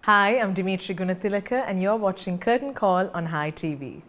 Hi, I'm Dmitri Gunatilake and you're watching Curtain Call on Hi TV.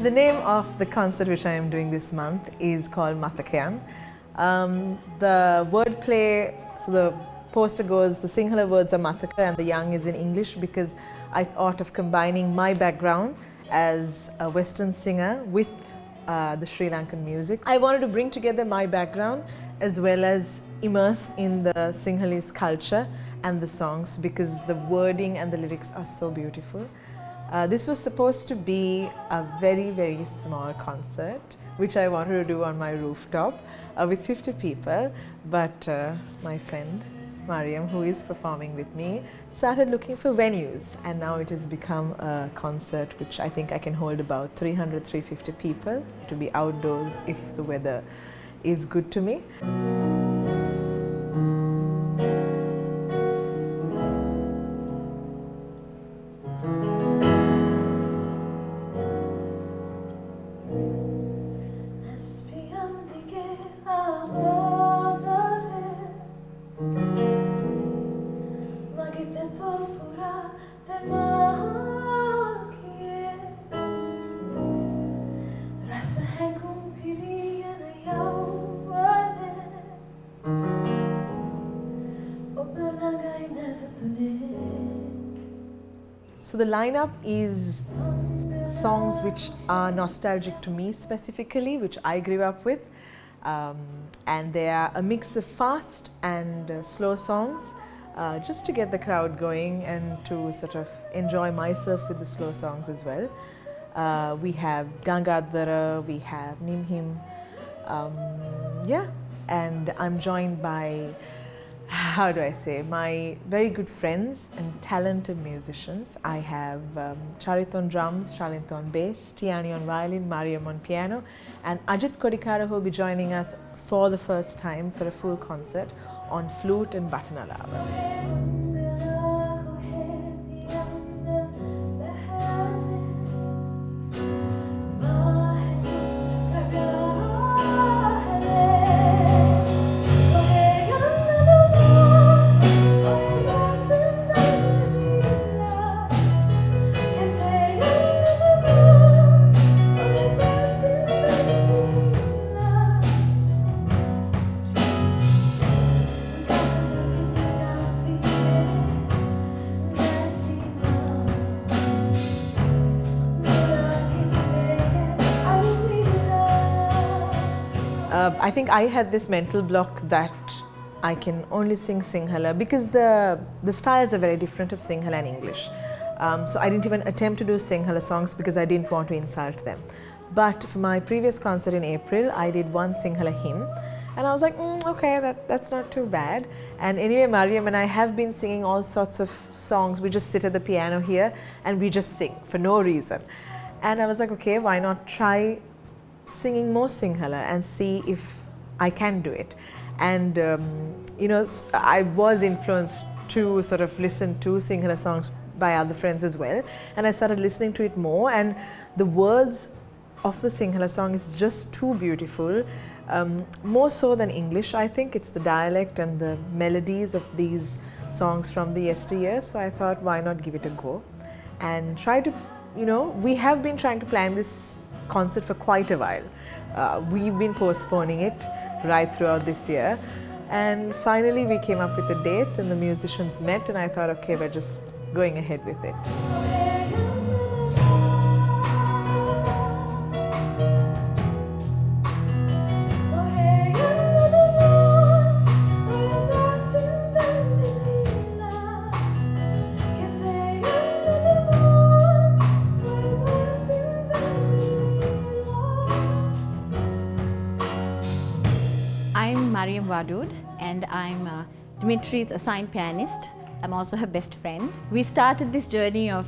The name of the concert which I am doing this month is called Mathakayan. The wordplay, so the poster goes, the Sinhala words are Mathaka and the yang is in English because I thought of combining my background as a Western singer with the Sri Lankan music. I wanted to bring together my background as well as immerse in the Sinhalese culture and the songs because the wording and the lyrics are so beautiful. This was supposed to be a very small concert which I wanted to do on my rooftop with 50 people, but my friend Mariam, who is performing with me, started looking for venues, and now it has become a concert which I think I can hold about 300-350 people to be outdoors if the weather is good to me. So the lineup is songs which are nostalgic to me specifically, which I grew up with, and they are a mix of fast and slow songs, just to get the crowd going and to sort of enjoy myself with the slow songs as well. We have Gangadhara, we have Nimhim, and I'm joined by, how do I say, my very good friends and talented musicians. I have Charit on drums, Shalinth on bass, Tiani on violin, Mariam on piano, and Ajit Kodikara, who will be joining us for the first time for a full concert on flute and batanalava. I think I had this mental block that I can only sing Sinhala because the styles are very different of Sinhala and English. So I didn't even attempt to do Sinhala songs because I didn't want to insult them. But for my previous concert in April, I did one Sinhala hymn and I was like, okay, that's not too bad. And anyway, Mariam and I have been singing all sorts of songs. We just sit at the piano here and we just sing for no reason. And I was like, okay, why not try singing more Sinhala and see if I can do it. And you know, I was influenced to sort of listen to Sinhala songs by other friends as well, and I started listening to it more, and the words of the Sinhala song is just too beautiful, more so than English. I think it's the dialect and the melodies of these songs from the yesteryear, so I thought why not give it a go and try to, you know, we have been trying to plan this concert for quite a while. We've been postponing it right throughout this year, and finally we came up with a date and the musicians met, and I thought, okay, we're just going ahead with it. Wadud, and I'm Dmitri's assigned pianist. I'm also her best friend. We started this journey of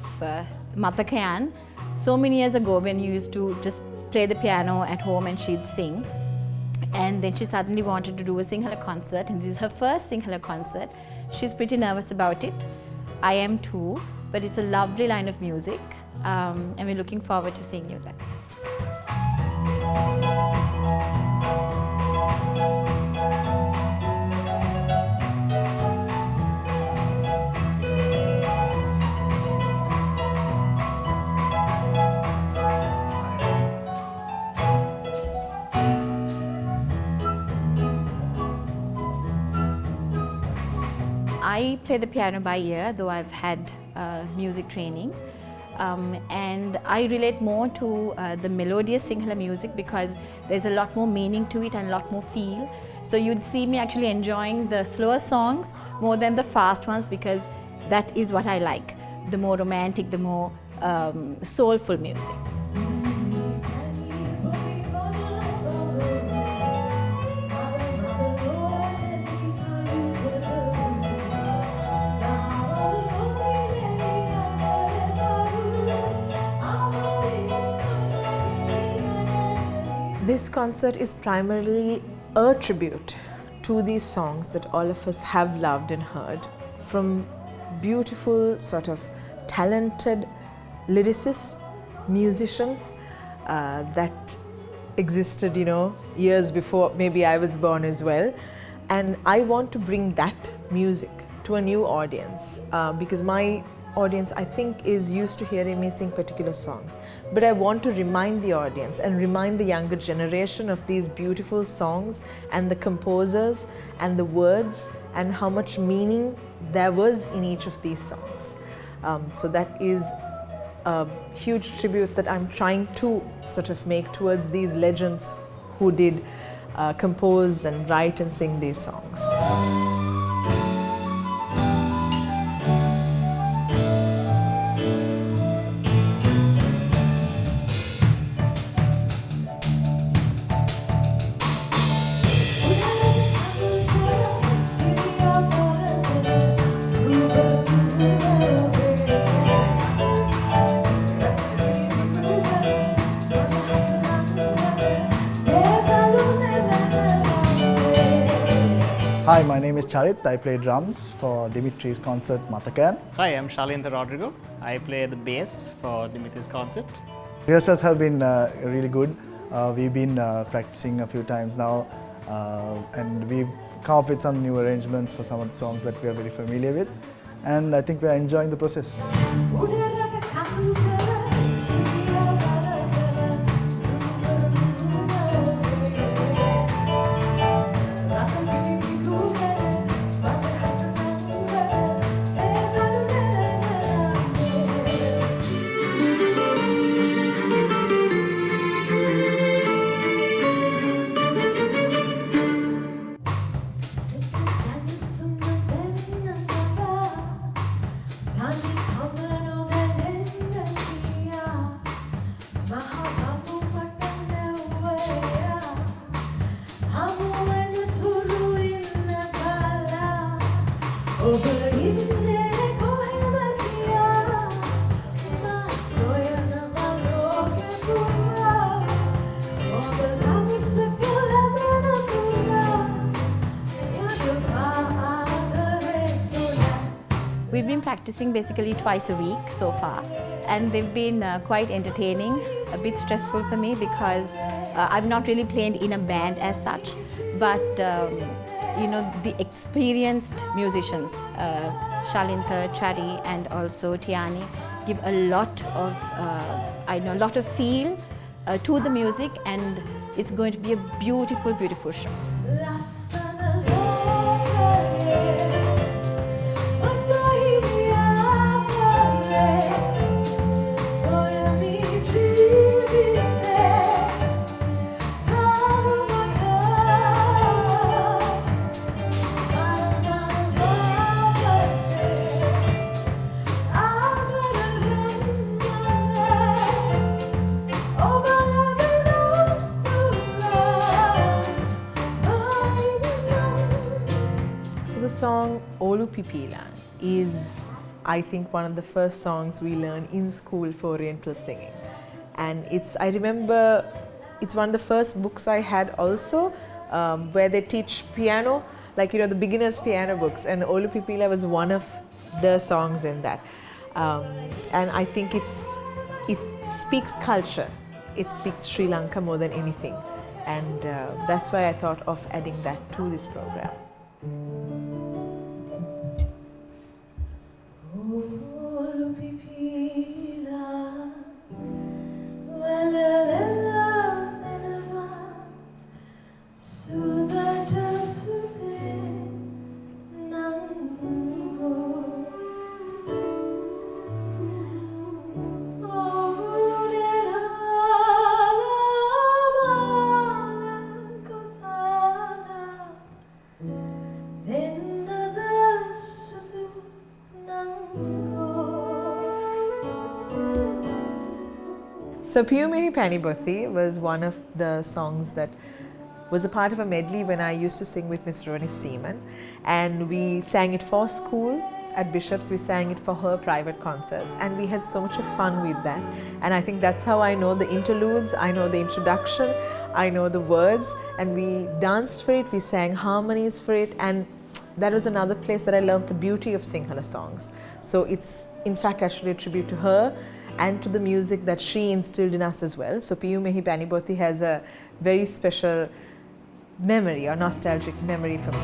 Mathakayan so many years ago when you used to just play the piano at home and she'd sing. And then she suddenly wanted to do a Sinhala concert, and this is her first Sinhala concert. She's pretty nervous about it. I am too, but it's a lovely line of music, and we're looking forward to seeing you there. I play the piano by ear, though I've had music training. And I relate more to the melodious Sinhala music because there's a lot more meaning to it and a lot more feel. So you'd see me actually enjoying the slower songs more than the fast ones because that is what I like. The more romantic, the more soulful music. This concert is primarily a tribute to these songs that all of us have loved and heard from beautiful, sort of talented lyricists, musicians that existed, years before maybe I was born as well. And I want to bring that music to a new audience because my audience, I think, is used to hearing me sing particular songs. But I want to remind the audience and remind the younger generation of these beautiful songs and the composers and the words and how much meaning there was in each of these songs. So that is a huge tribute that I'm trying to sort of make towards these legends who did compose and write and sing these songs. Hi, my name is Charit. I play drums for Dimitri's concert Mathakayan. Hi, I'm Shalendra Rodrigo. I play the bass for Dimitri's concert. Rehearsals have been really good. We've been practicing a few times now and we've come up with some new arrangements for some of the songs that we are very familiar with, and I think we are enjoying the process. We've been practicing basically twice a week so far, and they've been quite entertaining, a bit stressful for me because I've not really played in a band as such, but the experienced musicians, Shalendra, Chari and also Tiani, give a lot of feel to the music, and it's going to be a beautiful, beautiful show. the song Olu Pipila is, I think, one of the first songs we learn in school for Oriental singing. And I remember it's one of the first books I had also, where they teach piano, like, the beginner's piano books, and Olu Pipila was one of the songs in that. And I think it speaks culture. It speaks Sri Lanka more than anything. And that's why I thought of adding that to this program. So Piyumehi Panibothi was one of the songs that was a part of a medley when I used to sing with Miss Roni Seaman, and we sang it for school at Bishop's. We sang it for her private concerts, and we had so much of fun with that. And I think that's how I know the interludes, I know the introduction, I know the words, and we danced for it, we sang harmonies for it, and that was another place that I learned the beauty of Sinhala songs. So it's in fact actually a tribute to her and to the music that she instilled in us as well. So Piyumehi Panibothi has a very special memory or nostalgic memory for me.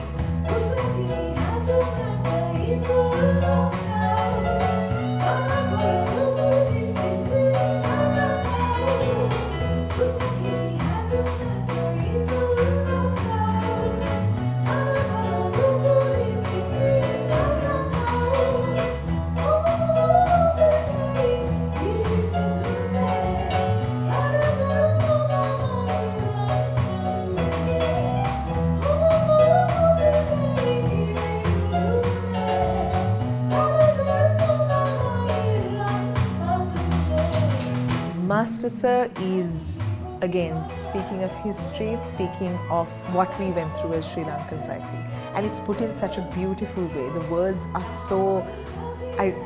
Master Sir is, again, speaking of history, speaking of what we went through as Sri Lankans, I think. And it's put in such a beautiful way. The words are so,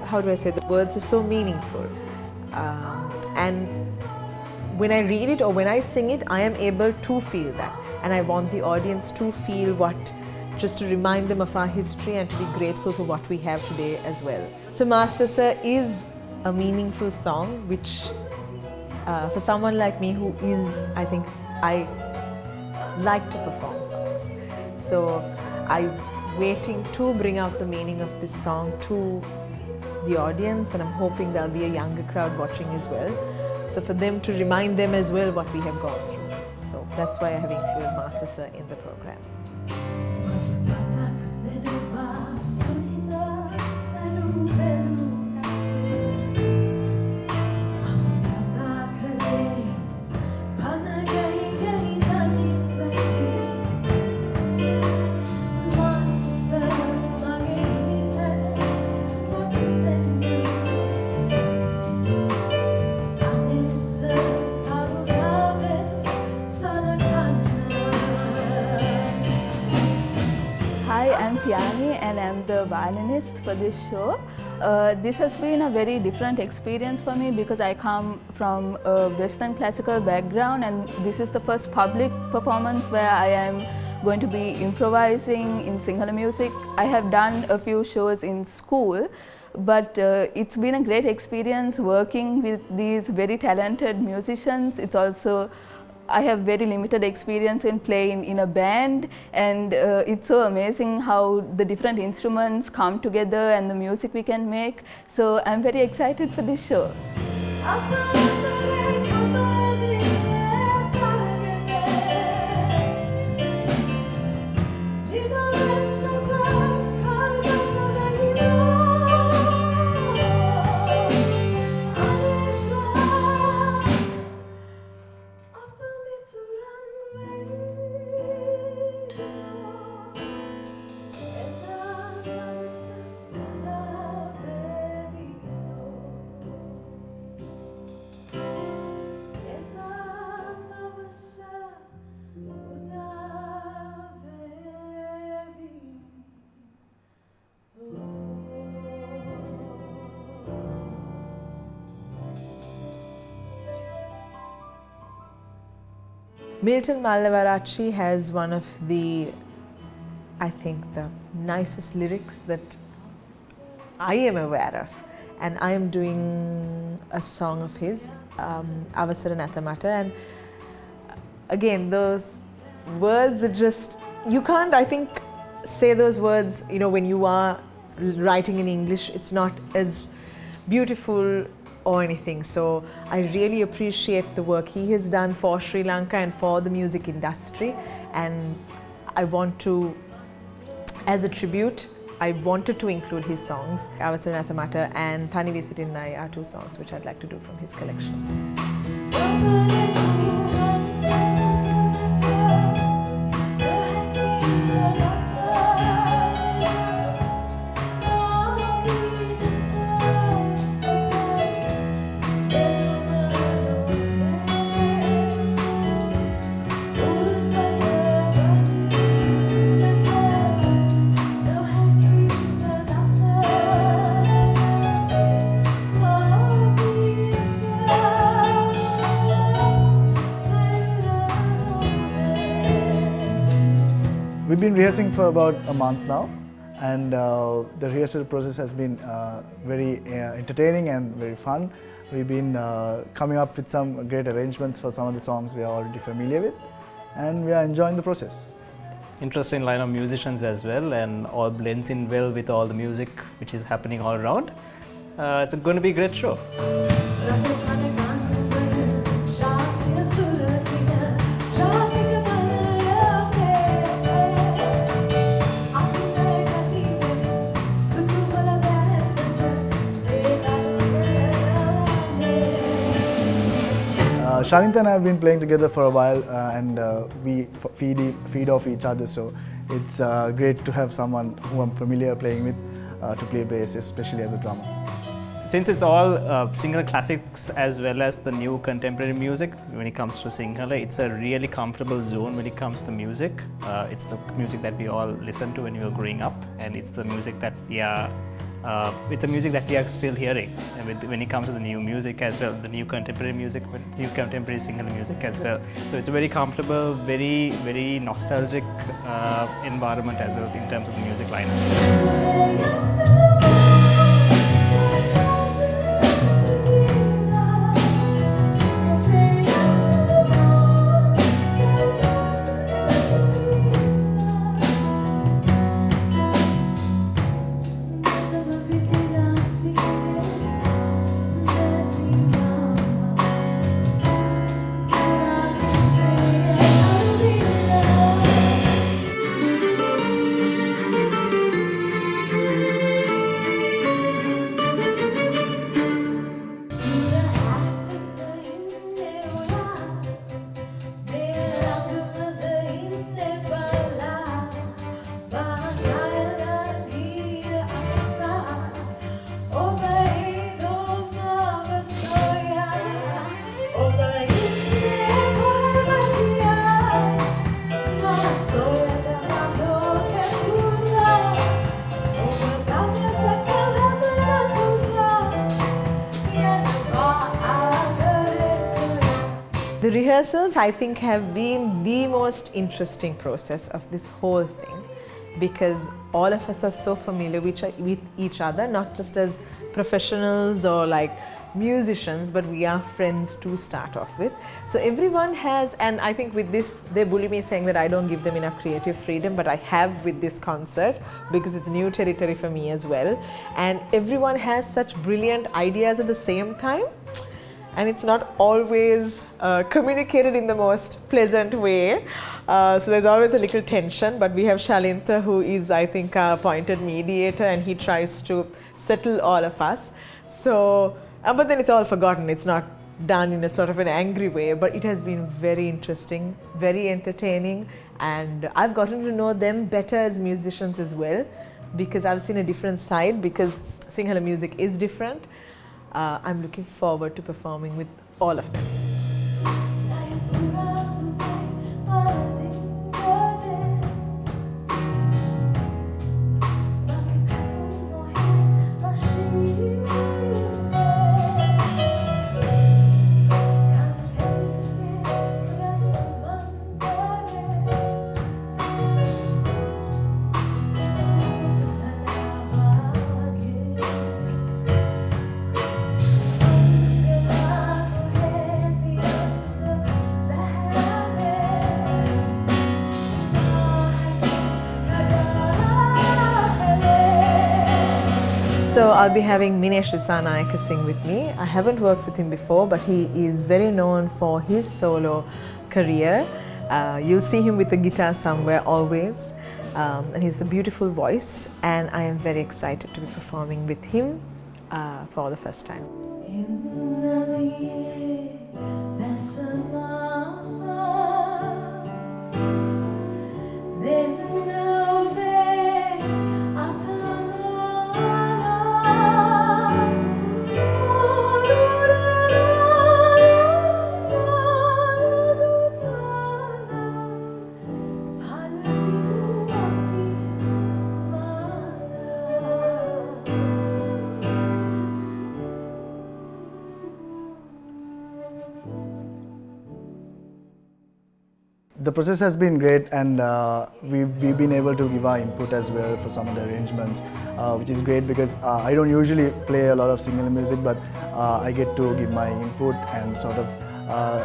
how do I say, the words are so meaningful. And when I read it or when I sing it, I am able to feel that. And I want the audience to feel just to remind them of our history and to be grateful for what we have today as well. So Master Sir is a meaningful song, which for someone like me who is, I think, I like to perform songs. So I'm waiting to bring out the meaning of this song to the audience, and I'm hoping there'll be a younger crowd watching as well. So for them to remind them as well what we have gone through. So that's why I have included Master Sir in the program. Hi, I'm Tiani and I'm the violinist for this show. This has been a very different experience for me because I come from a Western classical background, and this is the first public performance where I am going to be improvising in Sinhala music. I have done a few shows in school, but it's been a great experience working with these very talented musicians. It's also, I have very limited experience in playing in a band, and it's so amazing how the different instruments come together and the music we can make. So I'm very excited for this show. Milton Mallavarachi has one of the, I think, the nicest lyrics that I am aware of, and I am doing a song of his, Avasara Nathamata, and again those words are just, you can't, I think, say those words, you know, when you are writing in English, it's not as beautiful or anything. So I really appreciate the work he has done for Sri Lanka and for the music industry, and I want to, as a tribute, I wanted to include his songs. Avasara Nathamata and Thani Visitinnai are two songs which I'd like to do from his collection. We've been rehearsing for about a month now, and the rehearsal process has been very entertaining and very fun. We've been coming up with some great arrangements for some of the songs we are already familiar with, and we are enjoying the process. Interesting line of musicians as well, and all blends in well with all the music which is happening all around. It's going to be a great show. Shalintha and I have been playing together for a while, and we feed off each other, so it's great to have someone who I'm familiar playing with to play bass, especially as a drummer. Since it's all Sinhala classics as well as the new contemporary music, when it comes to Sinhala, it's a really comfortable zone when it comes to music. It's the music that we all listened to when we were growing up, and it's the music that we are still hearing. And when it comes to the new music as well, the new contemporary music, new contemporary Sinhala music as well. So it's a very comfortable, very, very nostalgic environment as well in terms of the music lineup. The rehearsals, I think, have been the most interesting process of this whole thing, because all of us are so familiar with each other, not just as professionals or like musicians, but we are friends to start off with. So everyone has, and I think with this, they bully me saying that I don't give them enough creative freedom, but I have with this concert, because it's new territory for me as well. And everyone has such brilliant ideas at the same time. And it's not always communicated in the most pleasant way. So there's always a little tension, but we have Shalintha, who is, I think, our appointed mediator, and he tries to settle all of us. So, but then it's all forgotten. It's not done in a sort of an angry way, but it has been very interesting, very entertaining, and I've gotten to know them better as musicians as well, because I've seen a different side, because Sinhala music is different. I'm looking forward to performing with all of them. So I'll be having Minesh Disanayake sing with me. I haven't worked with him before, but he is very known for his solo career. You'll see him with the guitar somewhere always. And he's a beautiful voice, and I am very excited to be performing with him for the first time. The process has been great, and we've been able to give our input as well for some of the arrangements, which is great because I don't usually play a lot of single music, but I get to give my input and sort of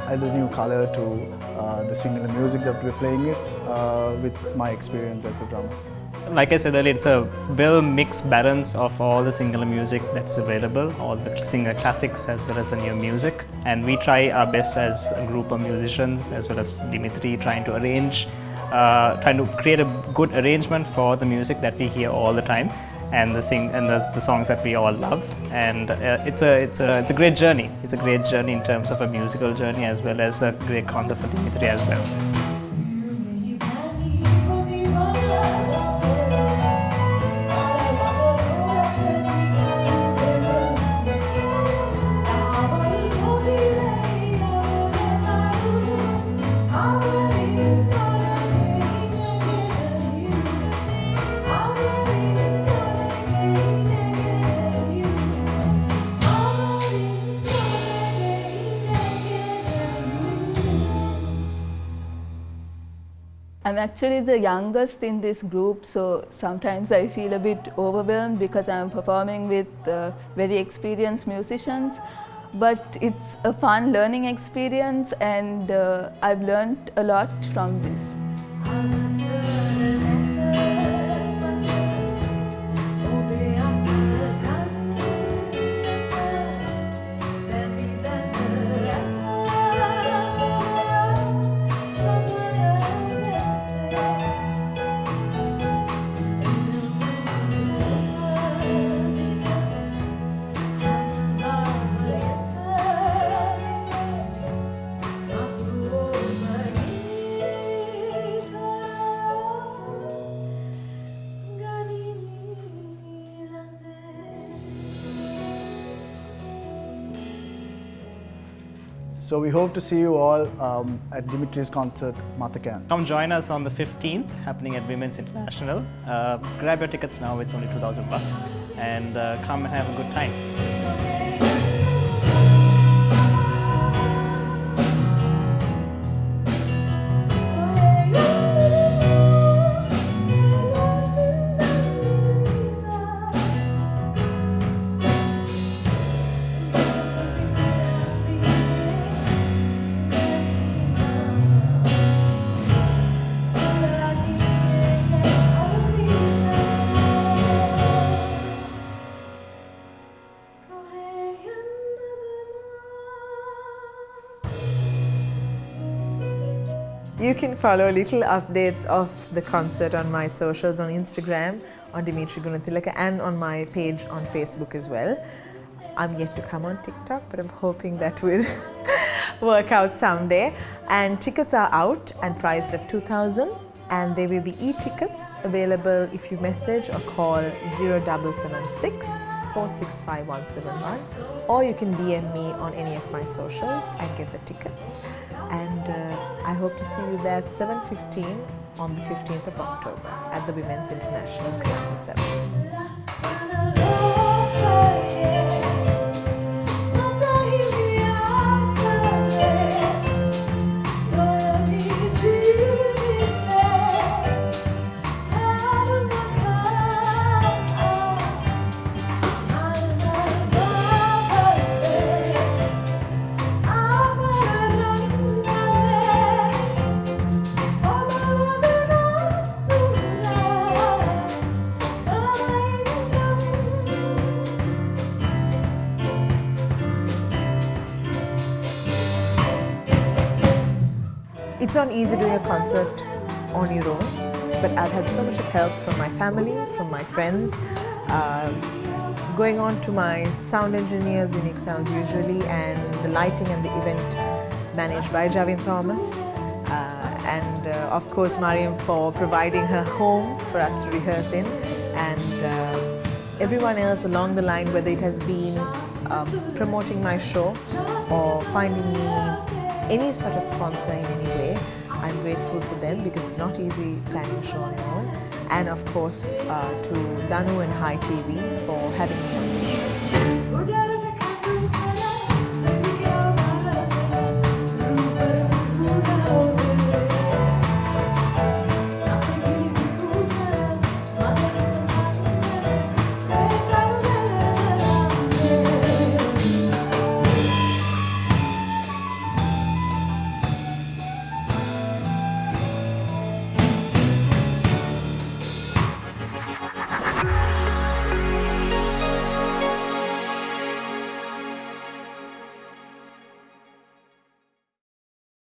add a new color to the single music that we're playing it with my experience as a drummer. Like I said earlier, it's a well mixed balance of all the singular music that's available, all the single classics as well as the new music. And we try our best as a group of musicians, as well as Dmitri, trying to create a good arrangement for the music that we hear all the time, and the songs that we all love. And it's a great journey. It's a great journey in terms of a musical journey, as well as a great concert for Dmitri as well. I'm actually the youngest in this group, so sometimes I feel a bit overwhelmed because I'm performing with very experienced musicians. But it's a fun learning experience, and I've learned a lot from this. So we hope to see you all at Dimitri's concert, Mathakayan. Come join us on the 15th, happening at Women's International. Grab your tickets now, it's only $2,000, and come and have a good time. You can follow little updates of the concert on my socials on Instagram, on Dmitri Gunatilake, and on my page on Facebook as well. I'm yet to come on TikTok, but I'm hoping that will work out someday. And tickets are out and priced at $2,000, and there will be e-tickets available if you message or call 0776 465 171, or you can DM me on any of my socials and get the tickets. And I hope to see you there at 7:15 on the 15th of October at the Women's International Colombo 7. It's not easy doing a concert on your own, but I've had so much of help from my family, from my friends, going on to my sound engineers, Unique Sounds usually, and the lighting and the event managed by Javin Thomas, and of course Mariam for providing her home for us to rehearse in, and everyone else along the line, whether it has been promoting my show or finding me any sort of sponsor in any way. I'm grateful for them because it's not easy planning a show on your own. And of course to Danu and Hi TV for having me on the show.